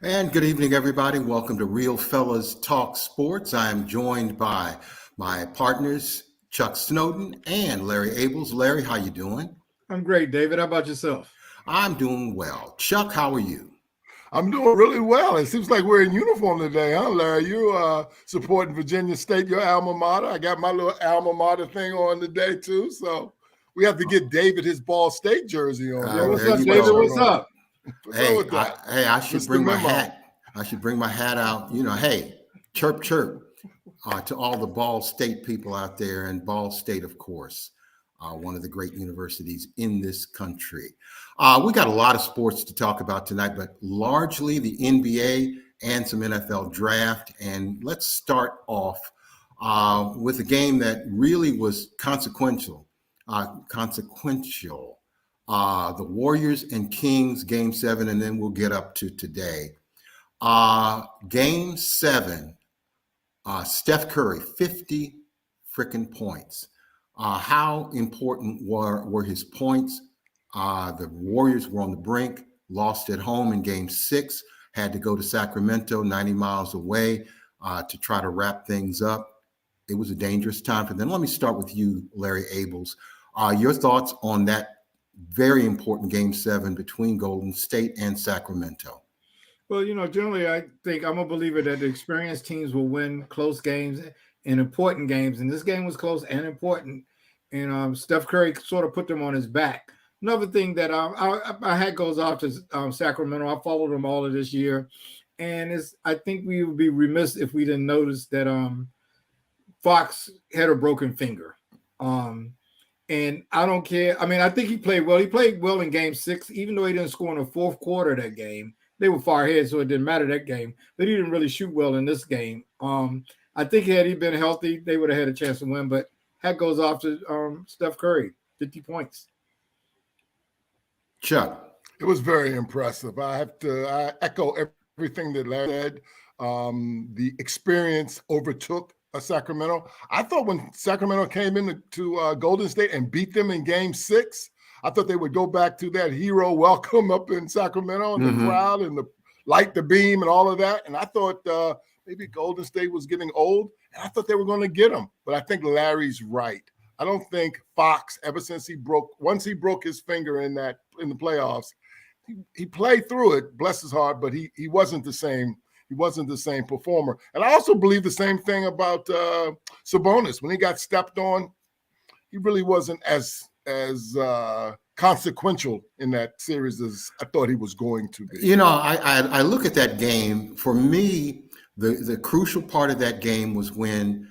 And good evening, everybody. Welcome to Real Fellas Talk Sports. I am joined by my partners, Chuck Snowden and Larry Abels. Larry, how you doing? I'm great, David. How about yourself? I'm doing well. Chuck, how are you? I'm doing really well. It seems like we're in uniform today, huh, Larry? You supporting Virginia State, your alma mater. I got my little alma mater thing on today too. So we have to get David his Ball State jersey on. Yeah, what's There up, you David? go. What's up? What's up with that? I should Mr. bring my Memo. hat. I should bring my hat out. Hey, chirp, chirp to all the Ball State people out there, and Ball State, of course, one of the great universities in this country. We got a lot of sports to talk about tonight, but largely the NBA and some NFL draft. And let's start off with a game that really was consequential. The Warriors and Kings game 7, and then we'll get up to today. Game 7, Steph Curry, 50 freaking points. How important were his points? The Warriors were on the brink, lost at home in game 6, had to go to Sacramento, 90 miles away, to try to wrap things up. It was a dangerous time for them. Let me start with you, Larry Abels. Your thoughts on that very important game 7 between Golden State and Sacramento? Well, generally, I think I'm a believer that the experienced teams will win close games and important games. And this game was close and important. And Steph Curry sort of put them on his back. Another thing that my hat goes off to Sacramento. I followed them all of this year. And I think we would be remiss if we didn't notice that Fox had a broken finger. And I don't care. I mean, I think he played well. He played well in game 6, even though he didn't score in the fourth quarter of that game. They were far ahead, so it didn't matter that game. But he didn't really shoot well in this game. I think had he been healthy, they would have had a chance to win. But hat goes off to Steph Curry, 50 points. Chuck. It was very impressive. I echo everything that Larry said. The experience overtook Sacramento. I thought when Sacramento came into Golden State and beat them in game 6, I thought they would go back to that hero welcome up in Sacramento and the crowd and the light the beam and all of that. And I thought maybe Golden State was getting old, and I thought they were going to get them. But I think Larry's right. I don't think Fox, ever since once he broke his finger in the playoffs, he played through it, bless his heart, but he wasn't the same. He wasn't the same performer. And I also believe the same thing about Sabonis. When he got stepped on, he really wasn't as consequential in that series as I thought he was going to be. I look at that game. For me, the crucial part of that game was when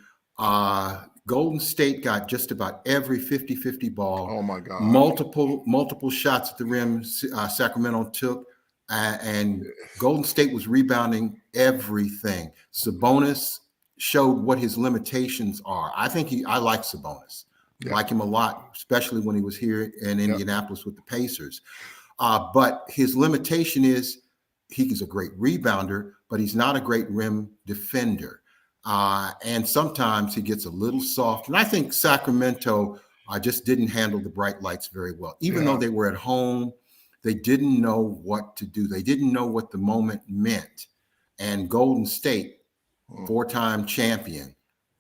Golden State got just about every 50-50 ball. Oh, my God. Multiple shots at the rim Sacramento took, and Golden State was rebounding everything. Sabonis showed what his limitations are. I like Sabonis. Yeah. Like him a lot, especially when he was here in Indianapolis with the Pacers. But his limitation is he's a great rebounder, but he's not a great rim defender. And sometimes he gets a little soft. And I think Sacramento just didn't handle the bright lights very well. Even though they were at home, they didn't know what to do. They didn't know what the moment meant. And Golden State, 4-time champion,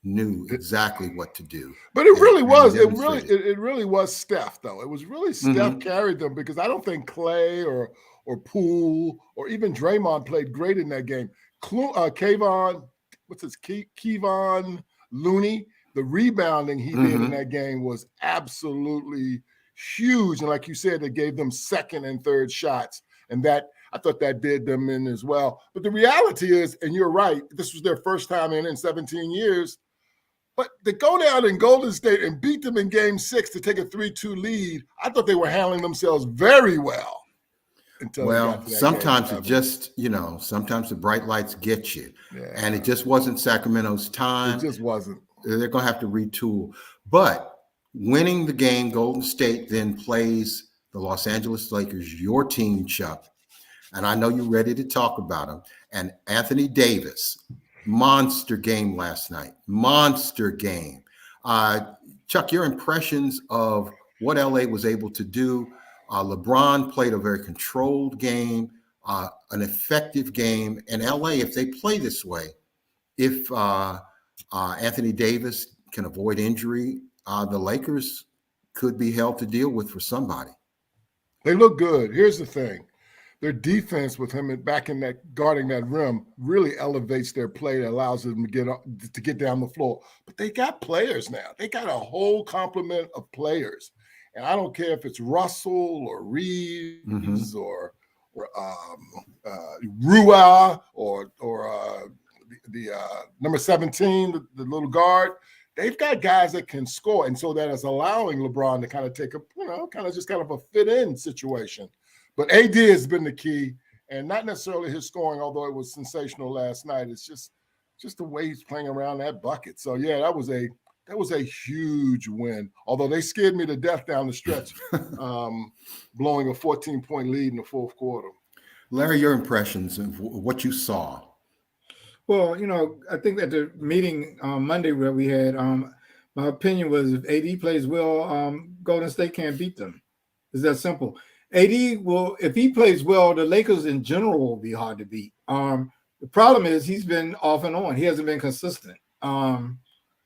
knew exactly what to do. But it really was Steph, though. It was really Steph carried them, because I don't think Clay or Poole or even Draymond played great in that game. Kevon Looney, the rebounding he did in that game was absolutely huge. And like you said, it gave them second and third shots. And I thought that did them in as well. But the reality is, and you're right, this was their first time in 17 years. But to go down in Golden State and beat them in game 6 to take a 3-2 lead, I thought they were handling themselves very well. Well, sometimes it just, sometimes the bright lights get you. Yeah. And it just wasn't Sacramento's time. It just wasn't. They're going to have to retool. But winning the game, Golden State then plays the Los Angeles Lakers, your team, Chuck. And I know you're ready to talk about them. And Anthony Davis, monster game last night. Monster game. Chuck, your impressions of what LA was able to do. LeBron played a very controlled game. an effective game. And LA, if they play this way, if Anthony Davis can avoid injury, the Lakers could be held to deal with for somebody. They look good. Here's the thing. Their defense with him back in that guarding that rim really elevates their play that allows them to get down the floor. But they got players now. They got a whole complement of players. And I don't care if it's Russell or Reeves or Rua or the number 17, the little guard. They've got guys that can score. And so that is allowing LeBron to kind of take a, kind of a fit-in situation. But AD has been the key, and not necessarily his scoring, although it was sensational last night. It's just the way he's playing around that bucket. So yeah, that was a huge win. Although they scared me to death down the stretch, blowing a 14-point lead in the fourth quarter. Larry, your impressions of what you saw? Well, I think at the meeting on Monday where we had, my opinion was if AD plays well, Golden State can't beat them. It's that simple. AD will, if he plays well, the Lakers in general will be hard to beat. The problem is he's been off and on. He hasn't been consistent.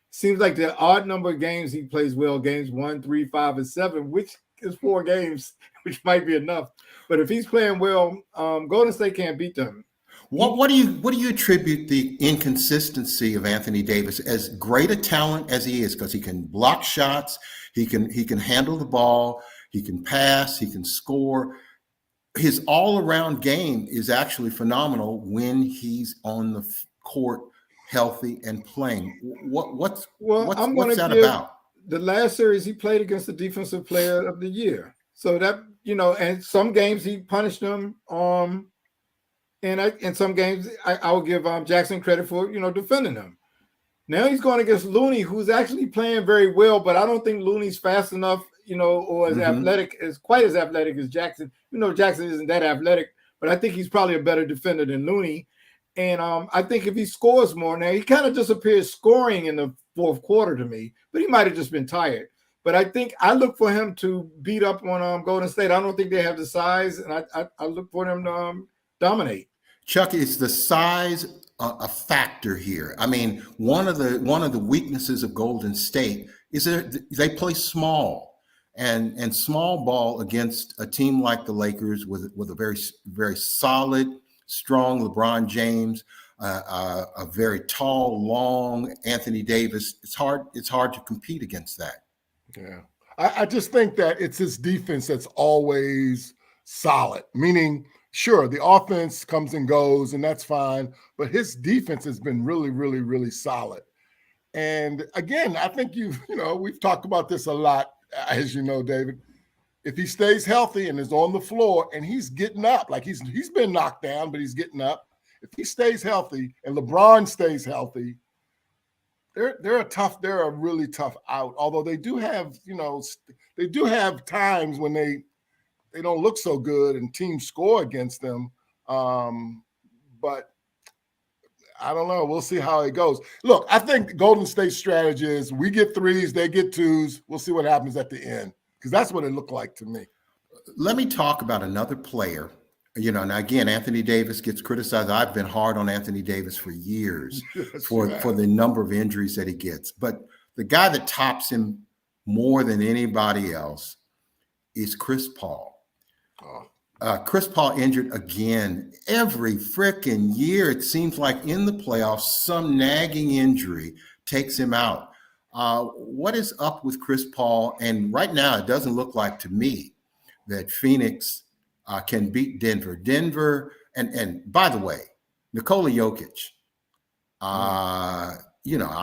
Seems like the odd number of games he plays well, games 1, 3, 5, and 7, which is 4 games, which might be enough. But if he's playing well, Golden State can't beat them. What do you attribute the inconsistency of Anthony Davis, as great a talent as he is, because he can block shots, he can handle the ball, he can pass, he can score. His all-around game is actually phenomenal when he's on the court, healthy and playing. What's that about? The last series he played against the Defensive Player of the Year. So that, and some games he punished them. And in some games I will give Jackson credit for, defending him. Now he's going against Looney, who's actually playing very well, but I don't think Looney's fast enough, or as athletic, quite as athletic as Jackson. Jackson isn't that athletic, but I think he's probably a better defender than Looney. And I think if he scores more, now he kind of disappears scoring in the fourth quarter to me, but he might have just been tired. But I think I look for him to beat up on Golden State. I don't think they have the size, and I look for them to dominate. Chuck, is the size a factor here? I mean, one of the weaknesses of Golden State is that they play small, and small ball against a team like the Lakers with a very, very solid, strong LeBron James, a very tall, long Anthony Davis. It's hard to compete against that. Yeah, I just think that it's his defense that's always solid, meaning, sure, the offense comes and goes, and that's fine, but his defense has been really, really, really solid. And again, I think we've talked about this a lot, as you know, David. If he stays healthy and is on the floor and he's getting up, like he's been knocked down, but he's getting up. If he stays healthy and LeBron stays healthy, they're a really tough out. Although they do have, times when they don't look so good and teams score against them. But I don't know. We'll see how it goes. Look, I think Golden State's strategy is we get 3s, they get 2s. We'll see what happens at the end, because that's what it looked like to me. Let me talk about another player. Now again, Anthony Davis gets criticized. I've been hard on Anthony Davis for years for the number of injuries that he gets. But the guy that tops him more than anybody else is Chris Paul. Chris Paul injured again. Every freaking year, it seems like in the playoffs, some nagging injury takes him out. What is up with Chris Paul? And right now, it doesn't look like to me that Phoenix can beat Denver. And by the way, Nikola Jokic. I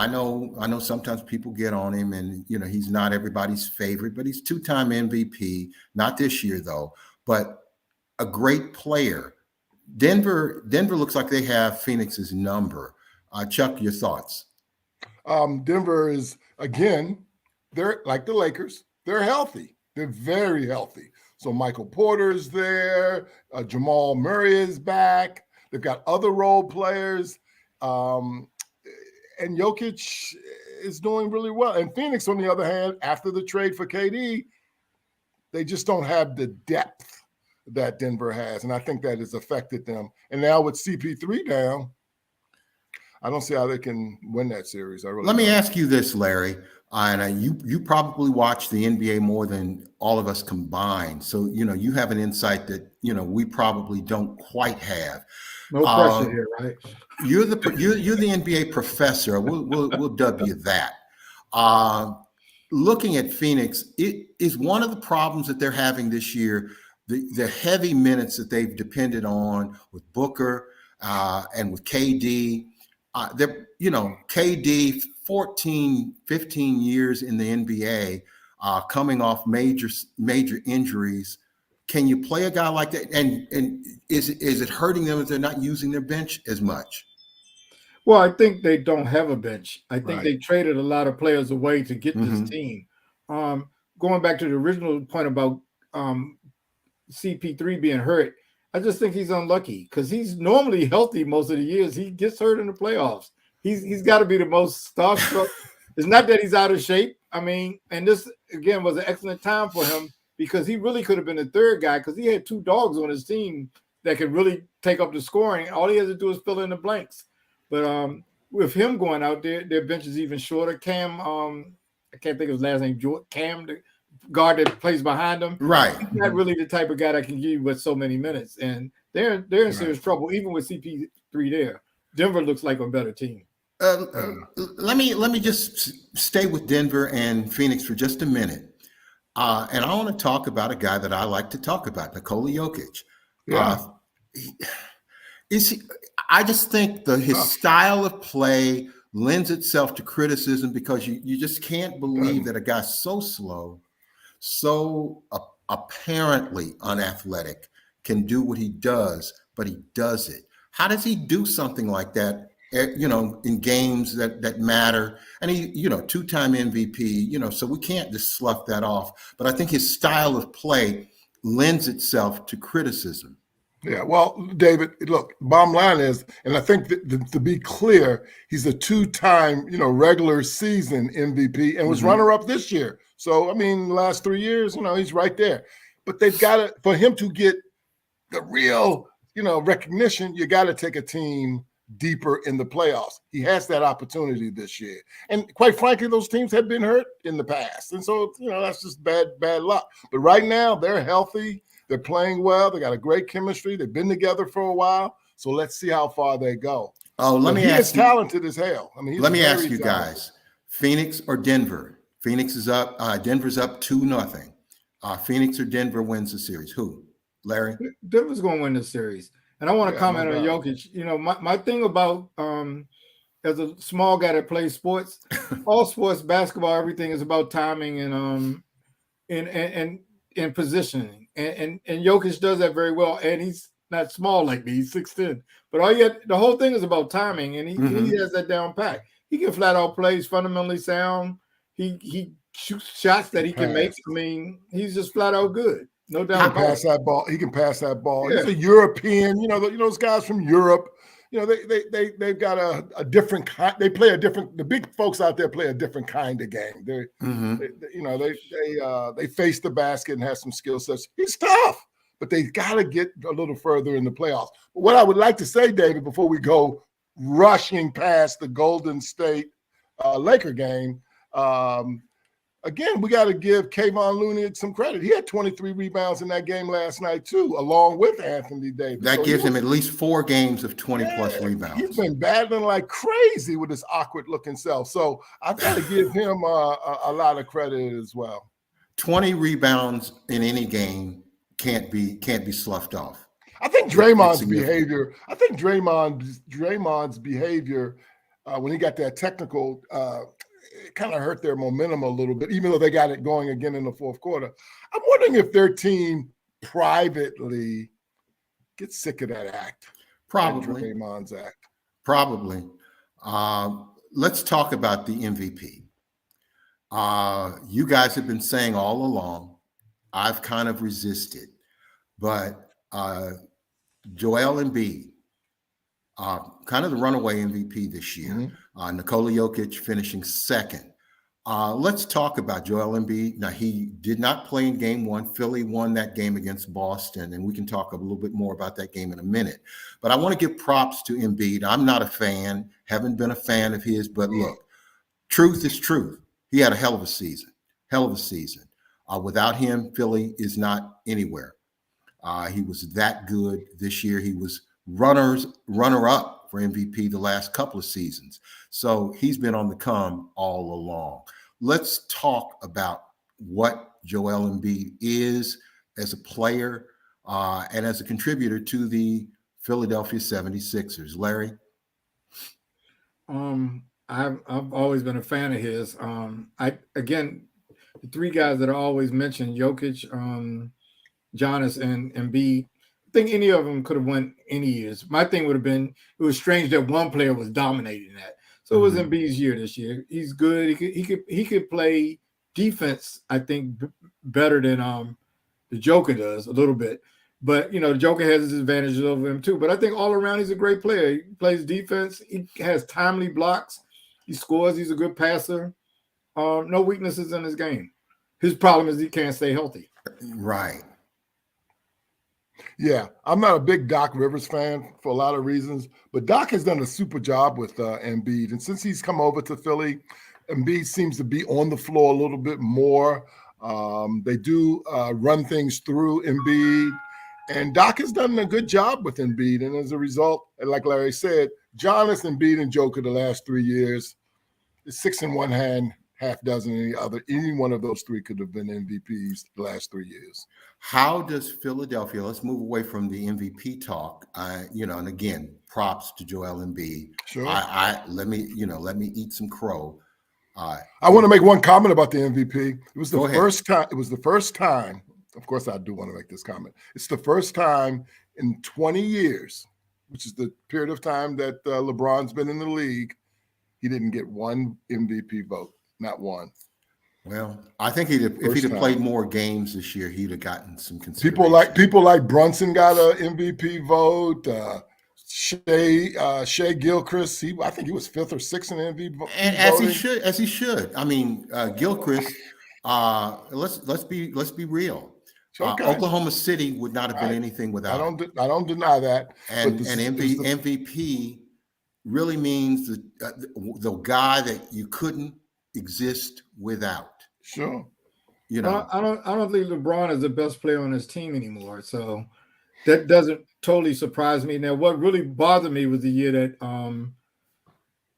know sometimes people get on him, and he's not everybody's favorite, but he's 2-time MVP. Not this year though, but a great player. Denver looks like they have Phoenix's number. Chuck, your thoughts? Denver is, again, they're like the Lakers. They're healthy. They're very healthy. So Michael Porter's there. Jamal Murray is back. They've got other role players. And Jokic is doing really well. And Phoenix, on the other hand, after the trade for KD, they just don't have the depth that Denver has, and I think that has affected them. And now with CP3 down, I don't see how they can win that series. Let me ask you this, Larry, and you probably watch the NBA more than all of us combined, so you have an insight that we probably don't quite have. No pressure here, right? You're the NBA professor. We'll dub you that. Looking at Phoenix, it is one of the problems that they're having this year. The heavy minutes that they've depended on with Booker and with KD. KD 14, 15 years in the NBA, coming off major injuries. Can you play a guy like that? And is it hurting them if they're not using their bench as much? Well, I think they don't have a bench. I think Right. they traded a lot of players away to get this team. Going back to the original point about CP3 being hurt, I just think he's unlucky because he's normally healthy most of the years. He gets hurt in the playoffs. He's got to be the most starstruck. It's not that he's out of shape. I mean, and this again was an excellent time for him because he really could have been the third guy because he had two dogs on his team that could really take up the scoring. All he has to do is fill in the blanks. But with him going out there, their bench is even shorter. Cam, I can't think of his last name. Cam, the guard that plays behind him. Right. He's not really the type of guy that can give you with so many minutes. And they're in serious trouble, even with CP3 there. Denver looks like a better team. Let me just stay with Denver and Phoenix for just a minute. And I want to talk about a guy that I like to talk about, Nikola Jokic. Yeah. I just think his style of play lends itself to criticism because you just can't believe that a guy so slow, so apparently unathletic can do what he does, but he does it. How does he do something like that, in games that matter? And he, two-time MVP, so we can't just slough that off. But I think his style of play lends itself to criticism. Yeah, well, David, look, bottom line is, and I think that to be clear, he's a two-time, regular season MVP and was runner-up this year. So, I mean, the last 3 years, he's right there. But they've got to, for him to get the real, recognition, you got to take a team deeper in the playoffs. He has that opportunity this year. And quite frankly, those teams have been hurt in the past. And so, that's just bad luck. But right now, they're healthy. They're playing well. They got a great chemistry. They've been together for a while. So let's see how far they go. Oh, let me ask ask you. you. Talented as hell. I mean, Let me ask you talented. guys: Phoenix or Denver? Phoenix is up. Denver's up 2-0. Phoenix or Denver wins the series. Who? Larry? Denver's going to win this series. And I want to comment on Jokic. My thing about as a small guy that plays sports, all sports, basketball, everything is about timing and positioning. And Jokic does that very well. And he's not small like me. He's 6'10". But the whole thing is about timing, and he has that down pat. He can flat out play. He's fundamentally sound. He shoots shots that he can make. I mean, he's just flat out good. No doubt. He can pass that ball. He can pass that ball. Yeah. He's a European. Those guys from Europe. They've got a different kind. They play a different. The big folks out there play a different kind of game. They face the basket and have some skill sets. He's tough, but they got to get a little further in the playoffs. But what I would like to say, David, before we go rushing past the Golden State Laker game. Again, we got to give Kayvon Looney some credit. He had 23 rebounds in that game last night, too, along with Anthony Davis. That gives him at least 4 games of 20-plus rebounds. He's been battling like crazy with his awkward-looking self. So I've got to give him a lot of credit as well. 20 rebounds in any game can't be sloughed off. I think Draymond's behavior. Draymond's behavior when he got that technical. It kind of hurt their momentum a little bit, even though they got it going again in the fourth quarter. I'm wondering if their team privately gets sick of that act. Probably. Draymond's act. Probably. Let's talk about the MVP. You guys have been saying all along, I've kind of resisted, but Joel Embiid, kind of the runaway MVP this year. Nikola Jokic finishing second. Let's talk about Joel Embiid. Now, he did not play in game one. Philly won that game against Boston, and we can talk a little bit more about that game in a minute. But I want to give props to Embiid. I'm not a fan, haven't been a fan of his, but look, truth is truth. He had a hell of a season, hell of a season. Without him, Philly is not anywhere. He was that good this year. He was runner-up for MVP the last couple of seasons. So he's been on the come all along. Let's talk about what Joel Embiid is as a player and as a contributor to the Philadelphia 76ers. Larry? I've always been a fan of his. Again, the three guys that are always mentioned, Jokic, Giannis, and Embiid, I think any of them could have won any years. My thing would have been, it was strange that one player was dominating that. So it was Embiid's year this year. He's good. He could play defense, I think, better than the Joker does a little bit. But, the Joker has his advantages over him too. But I think all around he's a great player. He plays defense. He has timely blocks. He scores. He's a good passer. No weaknesses in his game. His problem is he can't stay healthy. Right. Yeah, I'm not a big Doc Rivers fan for a lot of reasons, but Doc has done a super job with Embiid. And since he's come over to Philly, Embiid seems to be on the floor a little bit more. They do run things through Embiid. And Doc has done a good job with Embiid. And as a result, like Larry said, Giannis, Embiid, and Joker the last 3 years, it's 6 in one hand, half dozen any one of those three could have been MVPs the last 3 years. How does Philadelphia, let's move away from the MVP talk, and again, props to Joel Embiid. Sure. Let me eat some crow. I want to make one comment about the MVP. It was Go the ahead. first time. It was the first time. Of course, I do want to make this comment. It's the first time in 20 years, which is the period of time that LeBron's been in the league, he didn't get one MVP vote. Not one. Well, I think if he'd have played more games this year, he'd have gotten some consideration. People like Brunson got an MVP vote. Shea Gilchrist, I think he was 5th or 6th in MVP voting. And as he should. I mean, Gilchrist. Let's be real. Okay. Oklahoma City would not have been anything without. I don't deny that. And MVP really means the guy that you couldn't exist without. Sure. I don't think LeBron is the best player on his team anymore. So that doesn't totally surprise me. Now, what really bothered me was the year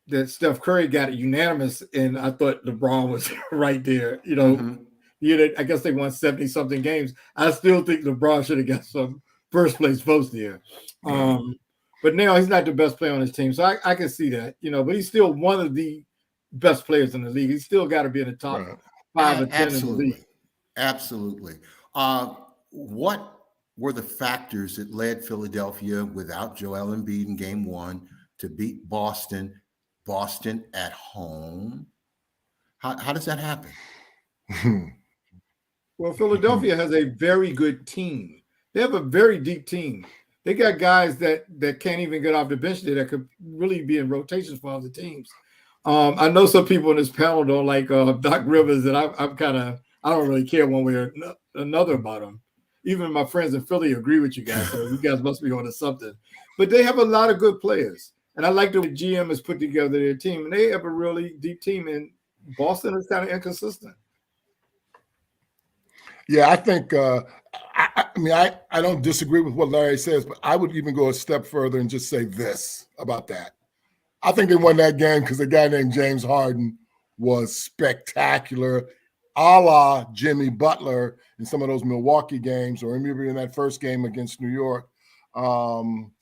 that Steph Curry got it unanimous, and I thought LeBron was right there. Year that I guess they won 70-something games. I still think LeBron should have got some first place votes there. But now he's not the best player on his team, so I can see that. But he's still one of the best players in the league. He's still got to be in the top 5 or 10 in the league. Absolutely. What were the factors that led Philadelphia without Joel Embiid in game one to beat Boston at home? How does that happen? Well, Philadelphia has a very good team. They have a very deep team. They got guys that can't even get off the bench there that could really be in rotations for other teams. I know some people in this panel don't like Doc Rivers, and I don't really care one way or another about him. Even my friends in Philly agree with you guys, so you guys must be on to something. But they have a lot of good players, and I like the way GM has put together their team, and they have a really deep team. And Boston is kind of inconsistent. Yeah, I think. I don't disagree with what Larry says, but I would even go a step further and just say this about that. I think they won that game because a guy named James Harden was spectacular, a la Jimmy Butler in some of those Milwaukee games, or maybe in that first game against New York. Harden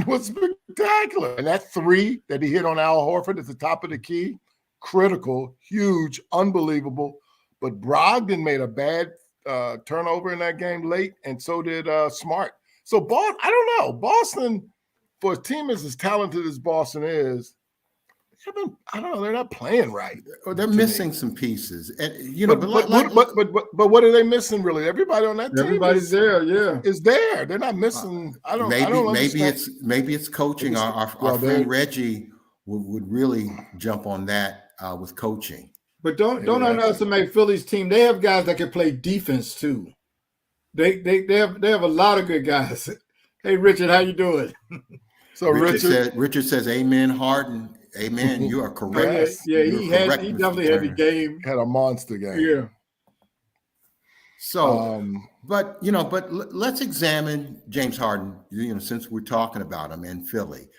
was spectacular. And that three that he hit on Al Horford at the top of the key, critical, huge, unbelievable. But Brogdon made a bad turnover in that game late, and so did Smart. So I don't know. Boston, for a team as talented as Boston is, I don't know. They're not playing right. They're missing some pieces, and but what are they missing really? Everybody on that team, everybody's there. Yeah, is there. They're not missing. Maybe it's coaching. Our friend Reggie would really jump on that. with coaching. But don't Yeah, underestimate Philly's team. They have guys that can play defense too. They have a lot of good guys. Hey Richard, how you doing? So Richard says, "Amen, Harden. Amen. You are correct. Yeah, You're he correct, he Mr. definitely had the Turner. game. had a monster game. Yeah. So, but let's examine James Harden. Since we're talking about him in Philly,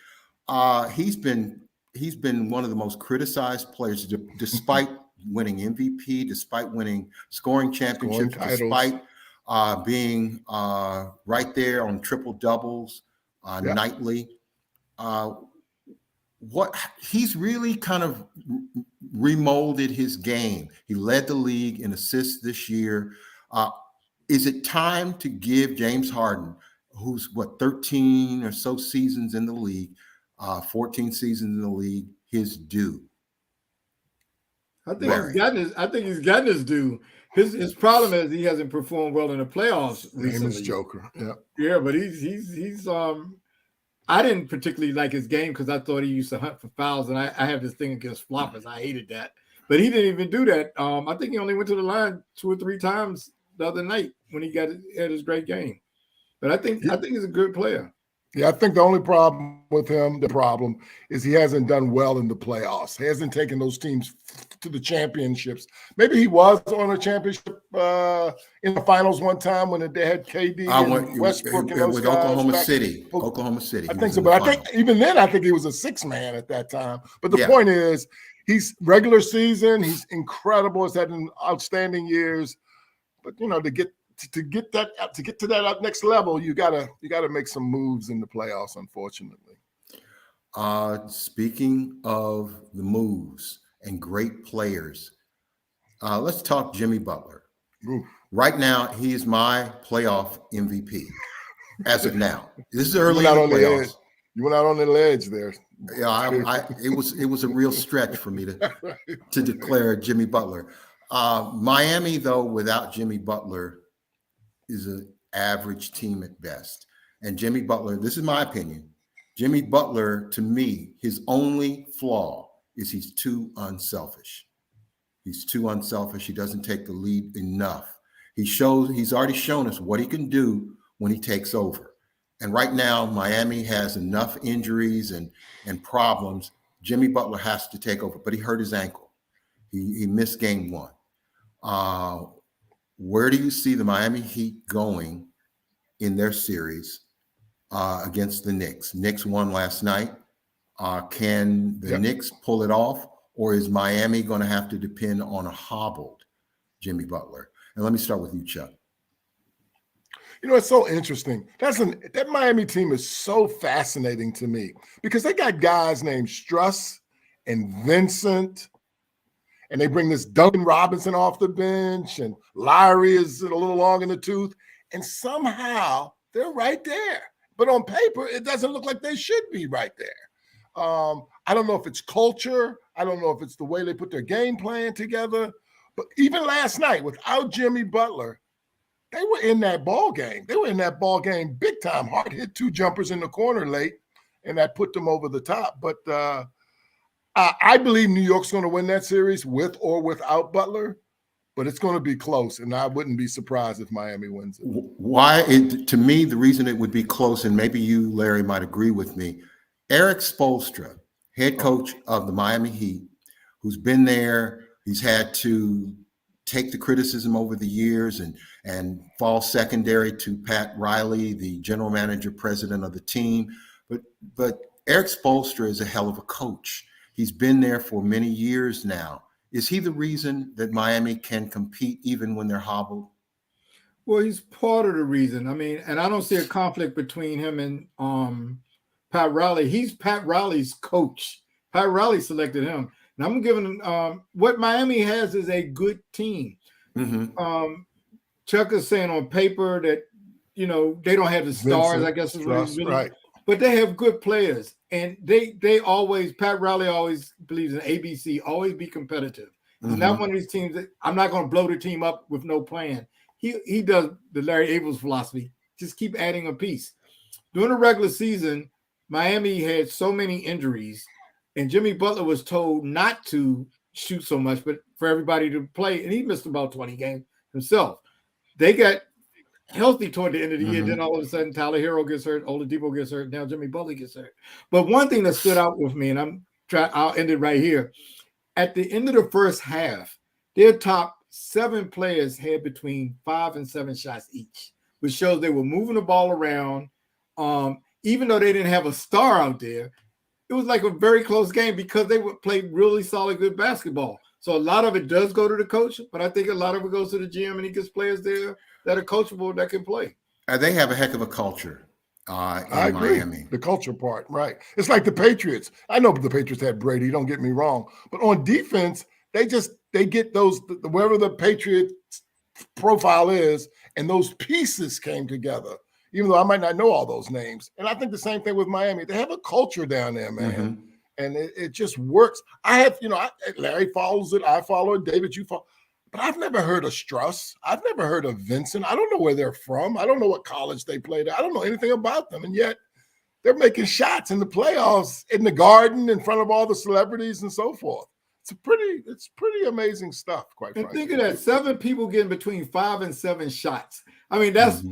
he's been one of the most criticized players, despite winning MVP, despite winning scoring championships, despite being right there on triple doubles nightly. What he's really kind of remolded his game. He led the league in assists this year. Is it time to give James Harden, who's 13 or so seasons in the league, 14 seasons in the league, his due? I think he's gotten his due. His problem is he hasn't performed well in the playoffs recently. Name is Joker. Yeah. Yeah, but he's I didn't particularly like his game because I thought he used to hunt for fouls, and I have this thing against floppers. I hated that. But he didn't even do that. I think he only went to the line 2 or 3 times the other night when he had his great game. But I think he's a good player. Yeah, I think the only problem with him, is he hasn't done well in the playoffs. He hasn't taken those teams to the championships. Maybe he was on a championship in the finals one time when they had KD and Westbrook and those with guys Oklahoma City. Oklahoma City. I think so, but I think even then, I think he was a 6-man at that time. But the point is, he's regular season. He's incredible. He's had outstanding years. But to get to that next level, you gotta make some moves in the playoffs, unfortunately. Speaking of the moves and great players, let's talk Jimmy Butler. Oof. Right now, he is my playoff MVP as of now. This is early in the the playoffs. edge. You went out on the ledge there. Yeah, it was a real stretch for me to declare Jimmy Butler. Miami, though, without Jimmy Butler, is an average team at best. And Jimmy Butler, this is my opinion, Jimmy Butler, to me, his only flaw is he's too unselfish. He's too unselfish. He doesn't take the lead enough. He's already shown us what he can do when he takes over. And right now, Miami has enough injuries and problems. Jimmy Butler has to take over, but he hurt his ankle. He missed game 1. Where do you see the Miami Heat going in their series against the Knicks? Knicks won last night. Can the Knicks pull it off, or is Miami going to have to depend on a hobbled Jimmy Butler? And let me start with you, Chuck. It's so interesting. That Miami team is so fascinating to me because they got guys named Struss and Vincent. And they bring this Duncan Robinson off the bench, and Lowry is a little long in the tooth. And somehow they're right there. But on paper, it doesn't look like they should be right there. I don't know if it's culture. I don't know if it's the way they put their game plan together. But even last night, without Jimmy Butler, they were in that ball game. They were in that ball game big time. Hart hit 2 jumpers in the corner late, and that put them over the top. But I believe New York's going to win that series with or without Butler, but it's going to be close, and I wouldn't be surprised if Miami wins it. To me, the reason it would be close, and maybe you, Larry, might agree with me, Eric Spoelstra, head coach of the Miami Heat, who's been there, he's had to take the criticism over the years and fall secondary to Pat Riley, the general manager, president of the team. But Eric Spoelstra is a hell of a coach. He's been there for many years now. Is he the reason that Miami can compete even when they're hobbled? Well, he's part of the reason. I mean, and I don't see a conflict between him and Pat Riley. He's Pat Riley's coach. Pat Riley selected him. And I'm giving what Miami has is a good team. Mm-hmm. Chuck is saying on paper that, they don't have the stars, I guess is what he's really, right. But they have good players. And they always, Pat Riley always believes in ABC, always be competitive. He's not one of these teams that I'm not going to blow the team up with no plan. He does the Larry Abels philosophy, just keep adding a piece. During the regular season, Miami had so many injuries, and Jimmy Butler was told not to shoot so much, but for everybody to play. And he missed about 20 games himself. They got healthy toward the end of the year. Then all of a sudden, Tyler Hero gets hurt, Oladipo gets hurt, now Jimmy Butler gets hurt. But one thing that stood out with me, and I'll end it right here. At the end of the first half, their top 7 players had between 5 and 7 shots each, which shows they were moving the ball around. Even though they didn't have a star out there, it was like a very close game because they would play really solid, good basketball. So a lot of it does go to the coach, but I think a lot of it goes to the GM, and he gets players there that are coachable that can play. They have a heck of a culture in I agree. Miami. The culture part, right? It's like the Patriots. I know the Patriots had Brady. Don't get me wrong, but on defense, they get those wherever the Patriots profile is, and those pieces came together. Even though I might not know all those names, and I think the same thing with Miami. They have a culture down there, man, and it just works. Larry follows it. I follow it. David, you follow. But I've never heard of Struss. I've never heard of Vincent. I don't know where they're from. I don't know what college they played at. I don't know anything about them. And yet they're making shots in the playoffs, in the Garden, in front of all the celebrities and so forth. It's pretty amazing stuff, quite frankly. And think of that, 7 people getting between 5 and 7 shots. I mean, that's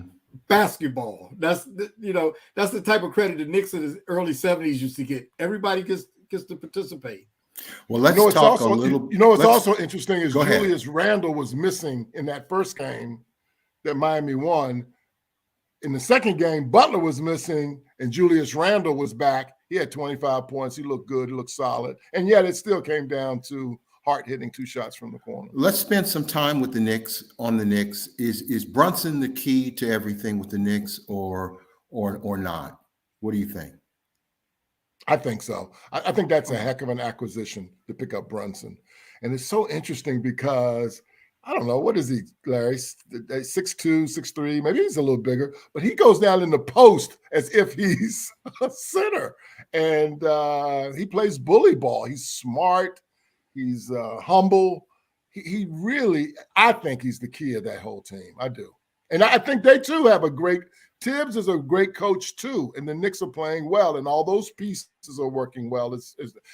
basketball. That's the type of credit the Knicks in the early 70s used to get. Everybody gets to participate. Well, let's talk a little. What's also interesting is Go Julius Randle was missing in that first game that Miami won. In the second game, Butler was missing and Julius Randle was back. He had 25 points. He looked good. He looked solid. And yet it still came down to Hart hitting 2 shots from the corner. Let's spend some time with the Knicks. On the Knicks, is Brunson the key to everything with the Knicks, or not? What do you think? I think so. I think that's a heck of an acquisition to pick up Brunson. And it's so interesting because, I don't know, what is he, Larry? 6'2", 6'3", maybe he's a little bigger, but he goes down in the post as if he's a center. And he plays bully ball. He's smart. He's humble. He really, I think he's the key of that whole team. I do. And I think they, too, have Tibbs is a great coach, too, and the Knicks are playing well, and all those pieces are working well.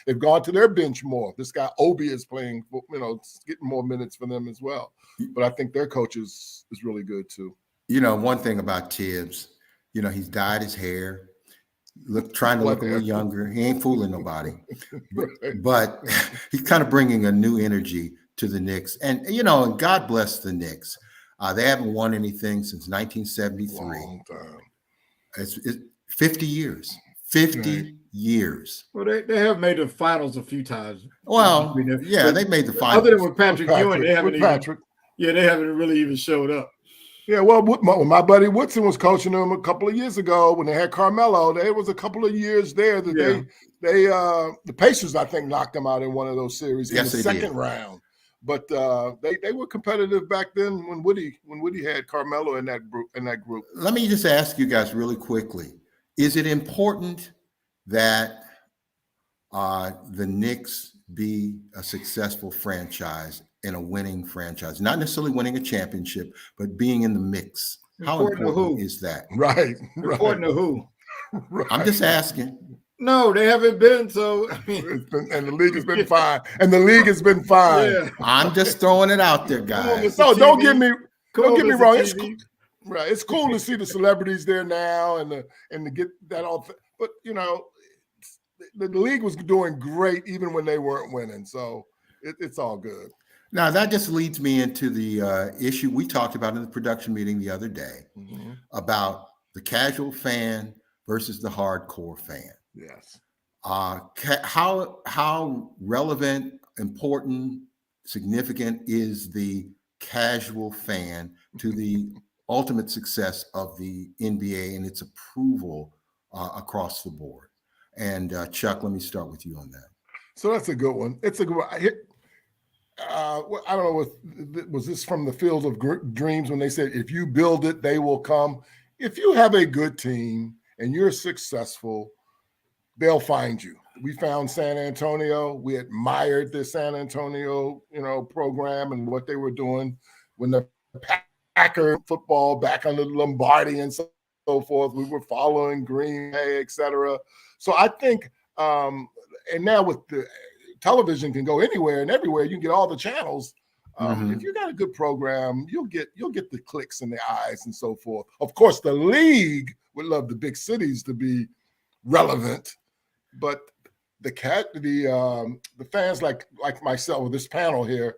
They've gone to their bench more. This guy, Obi, is playing, getting more minutes for them as well. But I think their coach is really good, too. One thing about Tibbs, he's dyed his hair, trying to look a little younger. He ain't fooling nobody. But he's kind of bringing a new energy to the Knicks. And, and God bless the Knicks. They haven't won anything since 1973. Long time. It's 50 years. 50 years. Well, they have made the finals a few times. Well, yeah, they made the finals. Other than with Patrick Ewing, they haven't really even showed up. Yeah, well, when my buddy Woodson was coaching them a couple of years ago when they had Carmelo, there was a couple of years there that the Pacers, I think, knocked them out in one of those series in the second round. But they were competitive back then when Woody had Carmelo in that group. Let me just ask you guys really quickly: is it important that the Knicks be a successful franchise and a winning franchise, not necessarily winning a championship, but being in the mix? How important is that? Right. Important to who? Right. I'm just asking. No, they haven't been. So and the league has been fine. Yeah. I'm just throwing it out there, guys. No, don't get me wrong. It's cool. Right. It's cool to see the celebrities there now and to get that all. But the league was doing great even when they weren't winning. So it's all good. Now that just leads me into the issue we talked about in the production meeting the other day about the casual fan versus the hardcore fan. Yes. How relevant, important, significant is the casual fan to the ultimate success of the NBA and its approval across the board? And Chuck, let me start with you on that. So that's a good one. It's a good one. I don't know, was this from the Field of Dreams when they said, if you build it, they will come? If you have a good team and you're successful, they'll find you. We found San Antonio. We admired the San Antonio, program and what they were doing when the Packer football back under Lombardi and so forth. We were following Green Bay, et cetera. So I think, and now with television can go anywhere and everywhere. You can get all the channels. Mhm. If you got a good program, you'll get the clicks and the eyes and so forth. Of course, the league would love the big cities to be relevant, but the fans like myself with this panel here,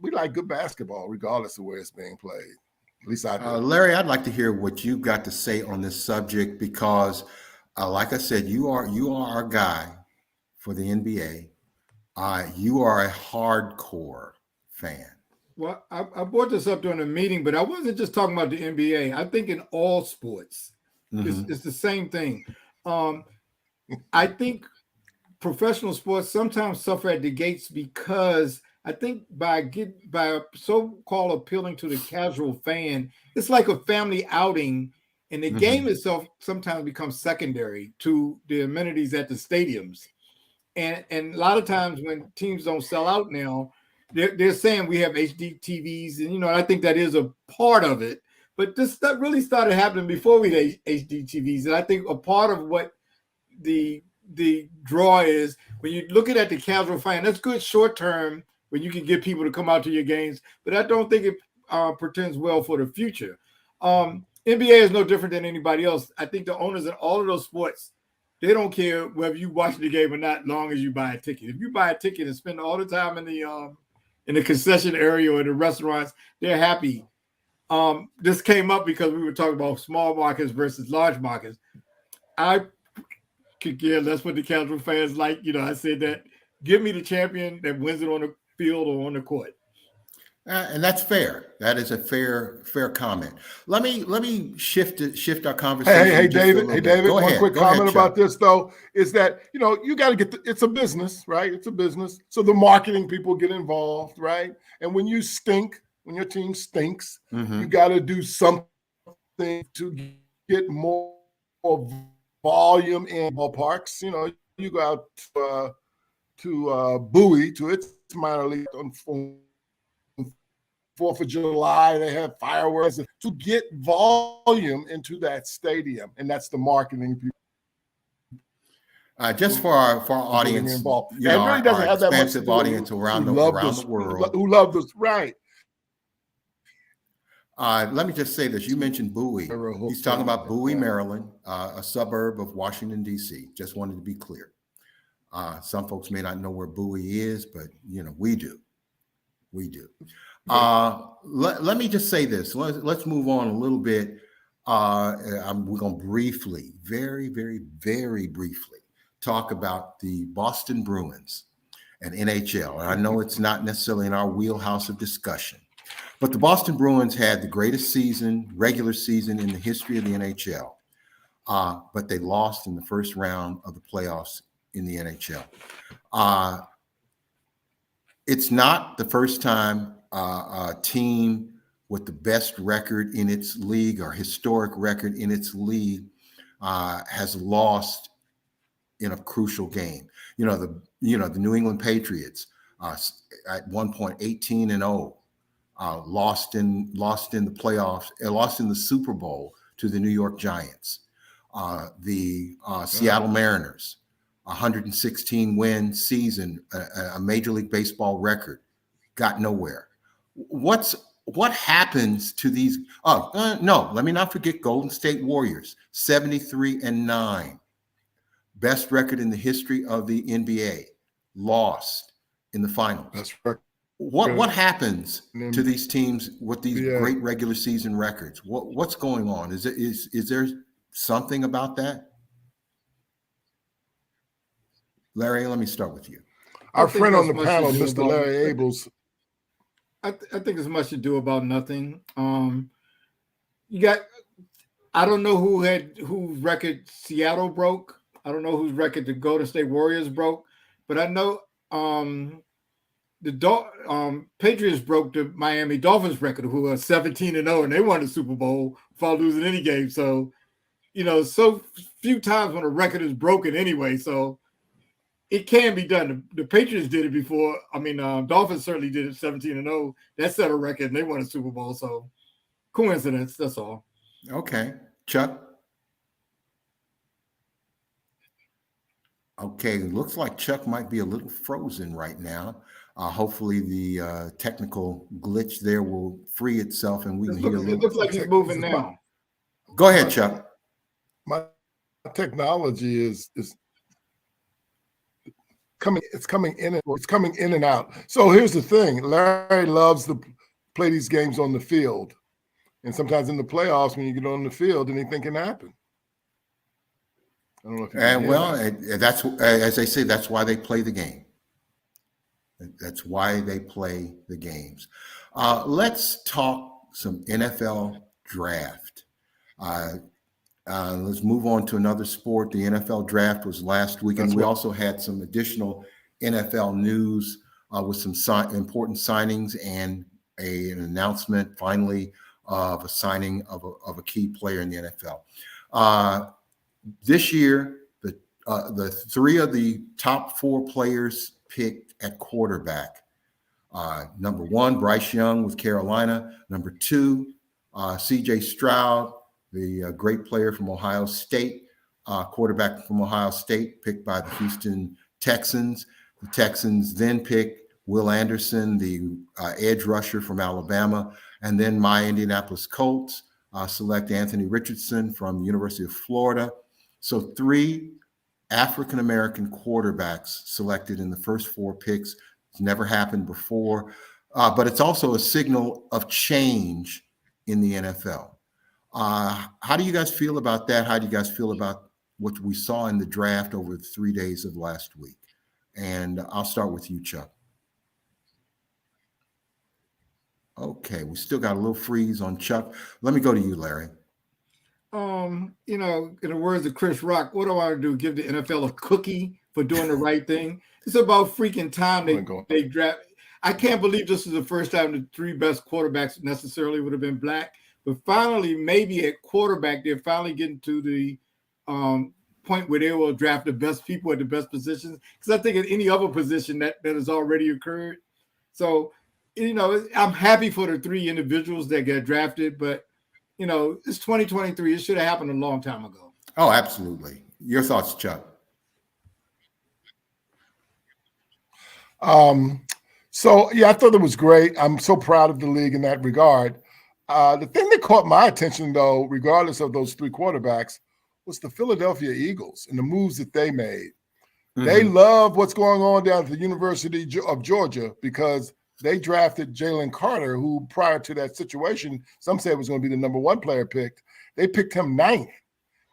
we like good basketball regardless of where it's being played. At least I do. Larry, I'd like to hear what you've got to say on this subject because, like I said, you are our guy for the NBA. You are a hardcore fan. Well, I brought this up during a meeting, but I wasn't just talking about the NBA. I think in all sports, it's the same thing. I think professional sports sometimes suffer at the gates because I think by so-called appealing to the casual fan, it's like a family outing, and the game itself sometimes becomes secondary to the amenities at the stadiums. And a lot of times when teams don't sell out now, they're saying we have HD TVs, and I think that is a part of it. But that really started happening before we had HD TVs, and I think a part of what the draw is when you're looking at the casual fan, that's good short term when you can get people to come out to your games, but I don't think it portends well for the future. NBA is no different than anybody else. I think the owners in all of those sports, they don't care whether you watch the game or not, long as you buy a ticket. If you buy a ticket and spend all the time in the concession area or the restaurants, they're happy. This came up because we were talking about small markets versus large markets. I could care less what the casual fans like. I said that give me the champion that wins it on the field or on the court. And that's fair. That is a fair comment. Let me shift our conversation. Hey, David. One quick comment about this though is that you got to get it's a business, right? It's a business, so the marketing people get involved, right? And when you stink, when your team stinks, you got to do something to get more volume in ballparks. You go out to Bowie, to its minor league on 4th of July, they have fireworks to get volume into that stadium, and that's the marketing people. Just for our audience, involved. It really doesn't have that much expansive audience around the world who love this, right? Let me just say this. You mentioned Bowie. He's talking about Bowie, Maryland, a suburb of Washington, D.C. Just wanted to be clear. Some folks may not know where Bowie is, but we do. We do. Let me just say this. Let's move on a little bit. We're going to briefly, very, very, very briefly, talk about the Boston Bruins and NHL. And I know it's not necessarily in our wheelhouse of discussion, but the Boston Bruins had the greatest regular season in the history of the NHL, but they lost in the first round of the playoffs in the NHL. It's not the first time a team with the best record in its league or historic record in its league has lost in a crucial game. The New England Patriots at one point 18-0 lost in the playoffs, lost in the Super Bowl to the New York Giants. The Seattle Mariners, 116 win season, a Major League Baseball record, got nowhere. What happens to these? No, let me not forget Golden State Warriors, 73-9, best record in the history of the NBA, lost in the finals. That's right. What happens to these teams with these great regular season records? What's going on? Is there something about that? Larry, let me start with you. Our friend on the panel, Mr. Larry Abels. I think it's much to do about nothing. You got, I don't know whose record Seattle broke. I don't know whose record the Golden State Warriors broke, but I know the Patriots broke the Miami Dolphins record, who are 17-0, and they won the Super Bowl without losing any game. So, so few times when a record is broken anyway. So it can be done. The Patriots did it before. Dolphins certainly did it 17-0. That set a record, and they won a Super Bowl. So coincidence, that's all. Okay. Chuck? Okay, looks like Chuck might be a little frozen right now. Hopefully, the technical glitch there will free itself, and we can hear a It little. looks like he's moving now. Go ahead, Chuck. My technology is coming. It's coming in. It's coming in and out. So here's the thing: Larry loves to play these games on the field, and sometimes in the playoffs, when you get on the field, anything can happen. I don't know if you can And hear well, that. that's as they say. That's why they play the game. That's why they play the games. Let's talk some NFL draft. Let's move on to another sport. The NFL draft was last week, and That's we what- also had some additional NFL news with some important signings and an announcement finally of a signing of a key player in the NFL. This year, the three of the top four players picked at quarterback. Number one, Bryce Young with Carolina. Number two, C.J. Stroud, the great player from Ohio State, quarterback from Ohio State, picked by the Houston Texans. The Texans then picked Will Anderson, the edge rusher from Alabama, and then my Indianapolis Colts select Anthony Richardson from the University of Florida. So three African-American quarterbacks selected in the first four picks. It's never happened before, but it's also a signal of change in the NFL. How do you guys feel about that? How do you guys feel about what we saw in the draft over the 3 days of last week? And I'll start with you, Chuck. Okay, we still got a little freeze on Chuck. Let me go to you, Larry. You know, in the words of Chris Rock, what do I want to do? Give the NFL a cookie for doing the right thing? It's about freaking time they draft. I can't believe this is the first time the three best quarterbacks necessarily would have been black. But finally, maybe at quarterback, they're finally getting to the point where they will draft the best people at the best positions. Because I think at any other position that has already occurred. So, you know, I'm happy for the three individuals that get drafted, but you know, it's 2023. It should have happened a long time ago. Oh, absolutely. Your thoughts, Chuck? So yeah, I thought it was great. I'm so proud of the league in that regard. The thing that caught my attention, though, regardless of those three quarterbacks, was the Philadelphia Eagles and the moves that they made. Mm-hmm. They love what's going on down at the University of Georgia because they drafted Jalen Carter, who prior to that situation, some said was going to be the number one player picked. They picked him 9th.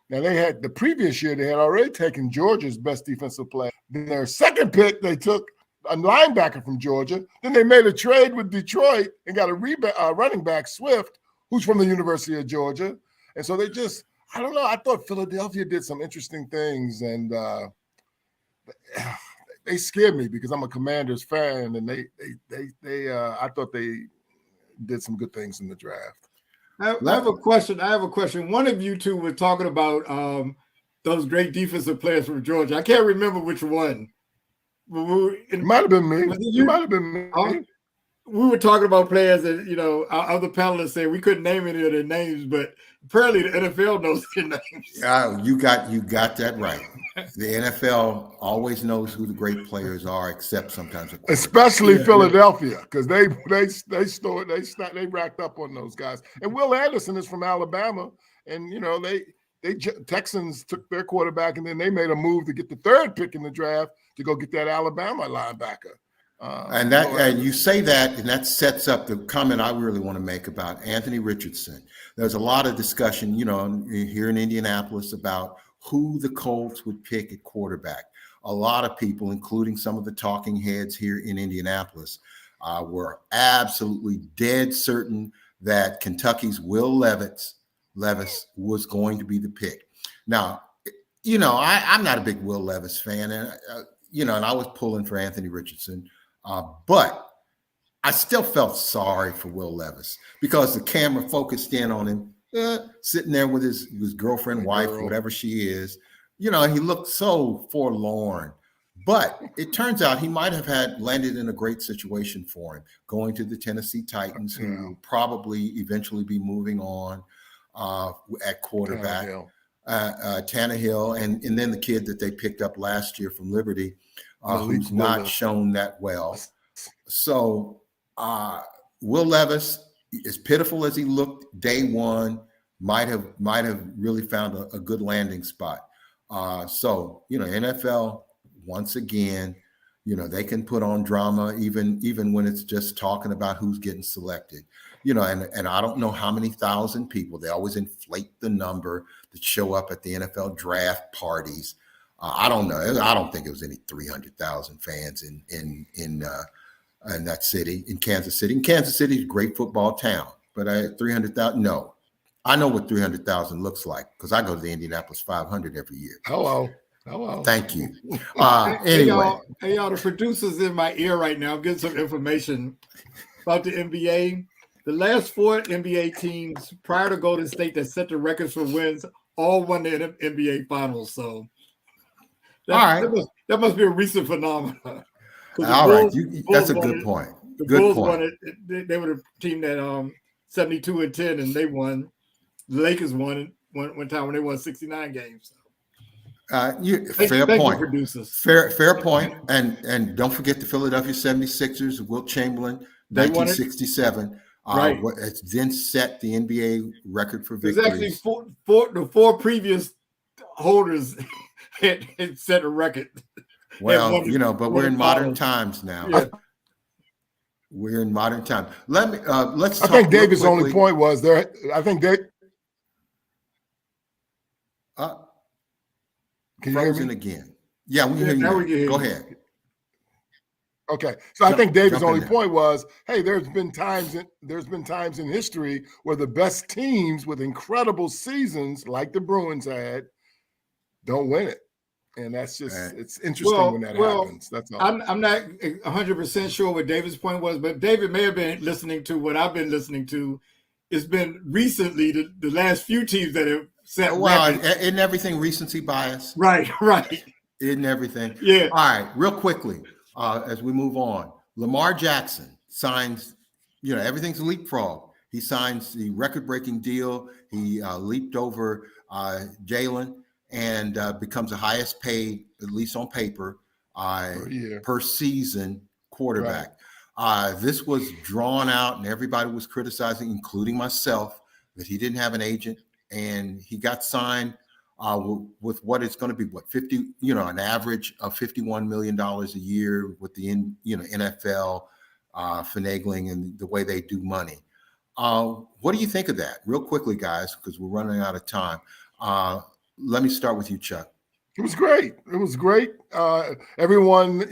Now, they had the previous year, they had already taken Georgia's best defensive player. Then their second pick, they took a linebacker from Georgia. Then they made a trade with Detroit and got a running back, Swift, who's from the University of Georgia. And so they just, I don't know, I thought Philadelphia did some interesting things, and they scared me because I'm a Commanders fan, and I thought they did some good things in the draft. I have a question. One of you two were talking about those great defensive players from Georgia. I can't remember which one. It might have been me. It might have been me. We were talking about players that, you know, our other panelists said we couldn't name any of their names, but apparently the NFL knows their names. Yeah, you got that right. The NFL always knows who the great players are, except sometimes, especially Philadelphia, because they racked up on those guys. And Will Anderson is from Alabama, and you know they Texans took their quarterback, and then they made a move to get the third pick in the draft to go get that Alabama linebacker. And you say that, and that sets up the comment I really want to make about Anthony Richardson. There's a lot of discussion, you know, here in Indianapolis about who the Colts would pick at quarterback. A lot of people, including some of the talking heads here in Indianapolis, were absolutely dead certain that Kentucky's Will Levis was going to be the pick. Now, you know, I'm not a big Will Levis fan, and you know, and I was pulling for Anthony Richardson. But I still felt sorry for Will Levis because the camera focused in on him, sitting there with his girlfriend, wife, whatever she is. You know, he looked so forlorn. But it turns out he might have landed in a great situation for him, going to the Tennessee Titans, who will probably eventually be moving on at quarterback. Tannehill, and then the kid that they picked up last year from Liberty, Malik who's not Willis. shown that well. So Will Levis, as pitiful as he looked day one, might have really found a good landing spot. So NFL once again, they can put on drama even when it's just talking about who's getting selected. And I don't know how many thousand people, they always inflate the number that show up at the NFL draft parties. I don't know. I don't think it was any 300,000 fans in that city, in Kansas City. And Kansas City is a great football town, but 300,000, no. I know what 300,000 looks like because I go to the Indianapolis 500 every year. Hello. Thank you. Hey, Anyway. y'all, the producers in my ear right now. I'm getting some information about the NBA. The last 4 NBA teams prior to Golden State that set the records for wins all won the NBA Finals. So that must be a recent phenomenon. All right, that's a good point. The Good Bulls point. won it. They were the team that 72-10, and they won. The Lakers won it one time when they won 69 games. Fair point. Producers. Fair point. And don't forget the Philadelphia 76ers, Wilt Chamberlain, 1967. Right. It's then set the NBA record for There's victories. actually the four previous holders had set a record. Well, but we're in modern times now. Yeah. We're in modern times. Let's. I think David's only point was there. I think Dave. Can you hear Frozen me again? Yeah, we hear you. Now. Go ahead. Okay, so I think David's only point was, hey, there's been times in history where the best teams with incredible seasons, like the Bruins had, don't win it, and that's just it's interesting when that happens. That's all. I'm not 100% sure what David's point was, but David may have been listening to what I've been listening to. It's been recently the last few teams that have set records. Isn't everything recency bias? Right. Isn't everything? Yeah. All right, real quickly. As we move on, Lamar Jackson signs, everything's a leapfrog. He signs the record-breaking deal. He leaped over Jalen and becomes the highest paid, at least on paper, per season quarterback. Right. This was drawn out, and everybody was criticizing, including myself, that he didn't have an agent, and he got signed with what it's going to be, 50, an average of $51 million a year with the NFL finagling and the way they do money. What do you think of that? Real quickly, guys, because we're running out of time. Let me start with you, Chuck. It was great. Everyone,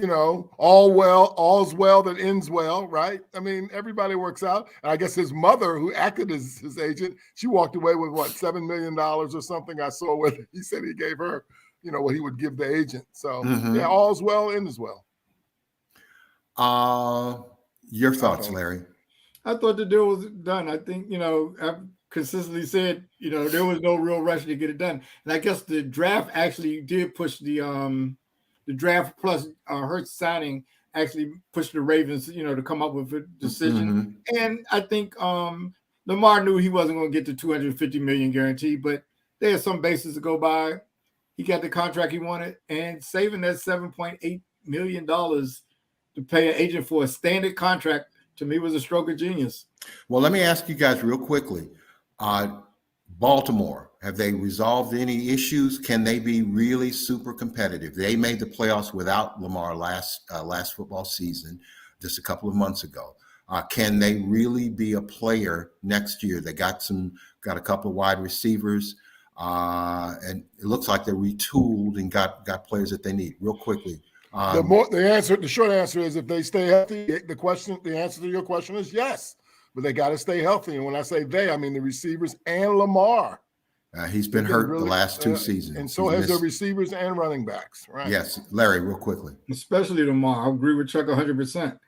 all's well that ends well, right? I mean, everybody works out. And I guess his mother, who acted as his agent, she walked away with $7 million or something. I saw what he said he gave her, what he would give the agent. So yeah, all's well, ends well. Your thoughts, Larry? I thought the deal was done. I think, I've consistently said, there was no real rush to get it done. And I guess the draft actually did push the draft plus Hurts signing actually pushed the Ravens, to come up with a decision. Mm-hmm. And I think Lamar knew he wasn't going to get the $250 million guarantee, but there are some bases to go by. He got the contract he wanted, and saving that $7.8 million to pay an agent for a standard contract to me was a stroke of genius. Well, let me ask you guys real quickly. Baltimore, have they resolved any issues? Can they be really super competitive? They made the playoffs without Lamar last football season, just a couple of months ago. Can they really be a player next year? They got a couple of wide receivers, and it looks like they're retooled and got players that they need. Real quickly. The short answer is if they stay healthy. The answer to your question is yes. But they got to stay healthy. And when I say they, I mean the receivers and Lamar. He's been hurt the last 2 seasons. And so has the receivers and running backs, right? Yes. Larry, real quickly. Especially Lamar. I agree with Chuck 100%.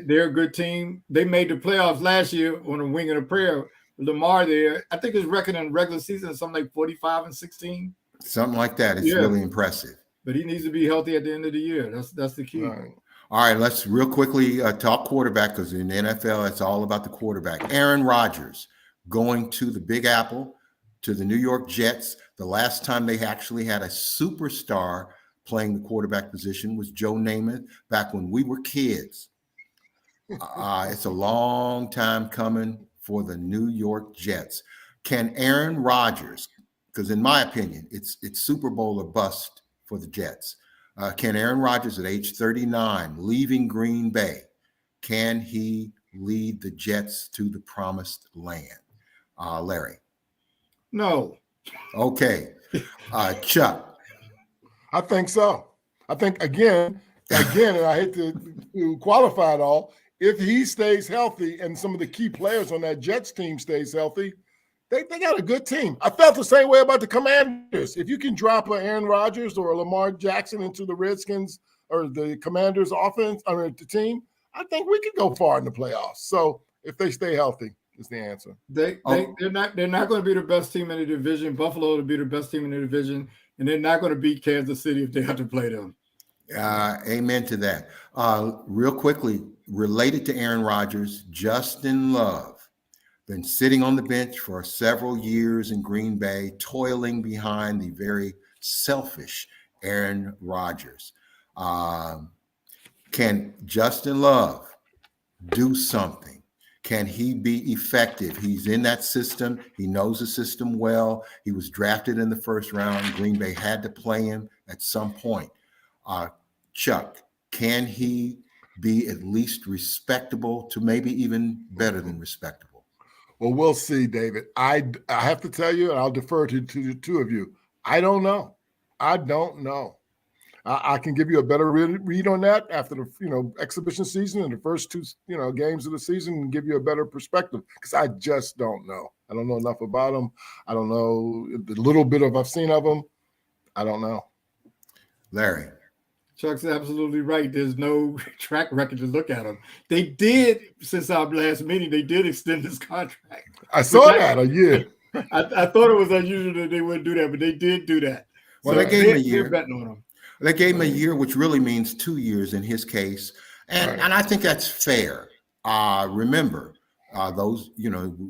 They're a good team. They made the playoffs last year on a wing and a prayer. Lamar there, I think his record in regular season is something like 45-16. Something like that. It's really impressive. But he needs to be healthy at the end of the year. That's the key. Right. All right, let's real quickly talk quarterback, because in the NFL, it's all about the quarterback. Aaron Rodgers going to the Big Apple, to the New York Jets. The last time they actually had a superstar playing the quarterback position was Joe Namath back when we were kids. It's a long time coming for the New York Jets. Can Aaron Rodgers, because in my opinion, it's Super Bowl or bust for the Jets. Can Aaron Rodgers at age 39, leaving Green Bay, can he lead the Jets to the promised land? Larry. No. Okay. Chuck. I think so. I think again, and I hate to qualify it all. If he stays healthy and some of the key players on that Jets team stays healthy, they got a good team. I felt the same way about the Commanders. If you can drop an Aaron Rodgers or a Lamar Jackson into the Redskins or the Commanders offense, the team, I think we could go far in the playoffs. So if they stay healthy, is the answer. They're not going to be the best team in the division. Buffalo will be the best team in the division, and they're not going to beat Kansas City if they have to play them. Amen to that. Real quickly, related to Aaron Rodgers, Justin Love, been sitting on the bench for several years in Green Bay, toiling behind the very selfish Aaron Rodgers. Can Justin Love do something? Can he be effective? He's in that system. He knows the system well. He was drafted in the first round. Green Bay had to play him at some point. Chuck, can he be at least respectable to maybe even better than respectable? Well, we'll see, David. I have to tell you, and I'll defer to the two of you. I don't know. I can give you a better read on that after the exhibition season and the first two games of the season, and give you a better perspective because I just don't know. I don't know enough about them. I don't know the little bit I've seen of them. I don't know. Larry. Chuck's absolutely right. There's no track record to look at him. They did, since our last meeting, they did extend his contract. I saw that a year. I thought it was unusual that they wouldn't do that, but they did do that. Well, they gave him a year. They're betting on him. They gave him a year, which really means 2 years in his case. And I think that's fair. Remember, those,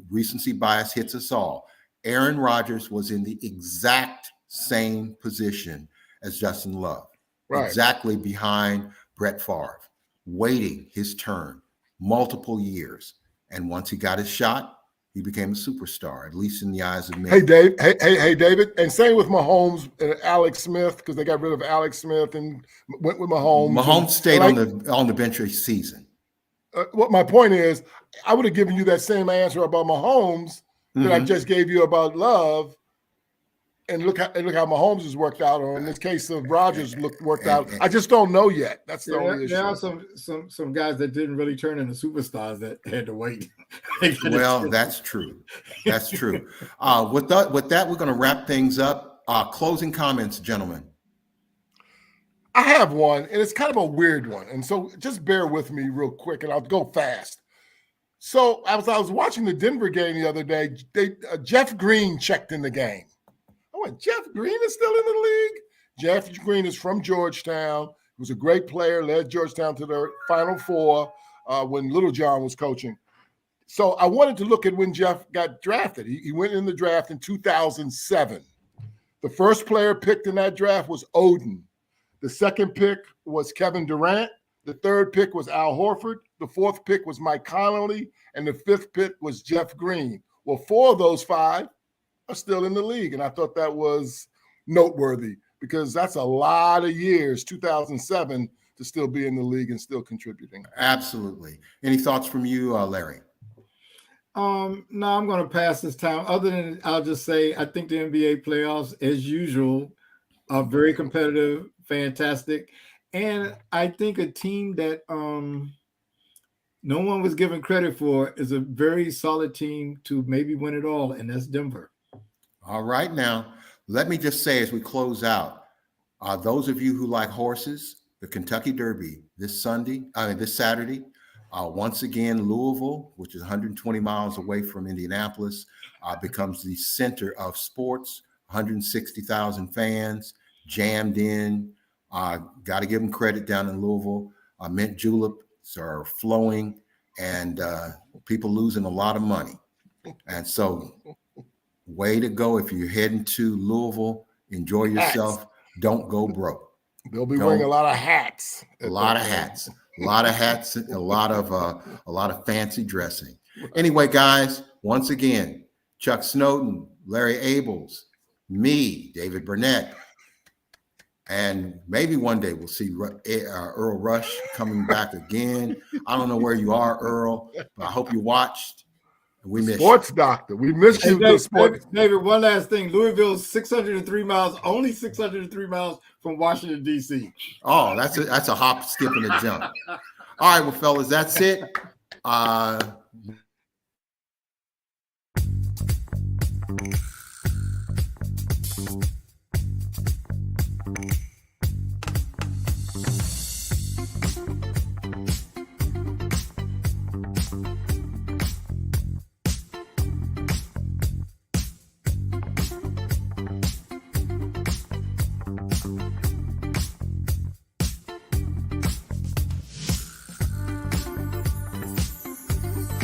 recency bias hits us all. Aaron Rodgers was in the exact same position as Justin Love. Right. Exactly behind Brett Favre, waiting his turn multiple years. And once he got his shot, he became a superstar, at least in the eyes of many. Hey, Dave. Hey, David. And same with Mahomes and Alex Smith, because they got rid of Alex Smith and went with Mahomes. Mahomes stayed on the bench a season. What my point is, I would have given you that same answer about Mahomes that I just gave you about Love. And look how Mahomes has worked out, or in this case of Rodgers worked out. I just don't know yet. That's the only issue. There are some guys that didn't really turn into superstars that had to wait. Well, that's true. That's true. With that, we're going to wrap things up. Closing comments, gentlemen. I have one, and it's kind of a weird one. And so just bear with me real quick, and I'll go fast. So I was watching the Denver game the other day. Jeff Green checked in the game. I went, Jeff Green is still in the league? Jeff Green is from Georgetown. He was a great player, led Georgetown to their Final Four when Little John was coaching. So I wanted to look at when Jeff got drafted. He went in the draft in 2007. The first player picked in that draft was Oden. The second pick was Kevin Durant. The third pick was Al Horford. The fourth pick was Mike Conley. And the fifth pick was Jeff Green. Well, 4 of those 5 are still in the league. And I thought that was noteworthy because that's a lot of years, 2007, to still be in the league and still contributing. Absolutely. Any thoughts from you, Larry? No, I'm going to pass this time. Other than I'll just say, I think the NBA playoffs, as usual, are very competitive, fantastic. And I think a team that no one was given credit for is a very solid team to maybe win it all, and that's Denver. All right, now, let me just say as we close out, those of you who like horses, the Kentucky Derby this Saturday, once again, Louisville, which is 120 miles away from Indianapolis, becomes the center of sports, 160,000 fans jammed in. Got to give them credit down in Louisville. Mint juleps are flowing and people losing a lot of money. And so way to go. If you're heading to Louisville, enjoy yourself. Don't go broke. They'll be wearing a lot of hats. A lot of hats, a lot of fancy dressing. Anyway, guys, once again, Chuck Snowden, Larry Abels, me, David Burnett, and maybe one day we'll see Earl Rush coming back again. I don't know where you are, Earl, but I hope you watched. We missed Sports doctor. We missed you. David, one last thing. Louisville is 603 miles, only 603 miles from Washington, D.C. Oh, that's a hop, skip, and a jump. All right, well, fellas, that's it.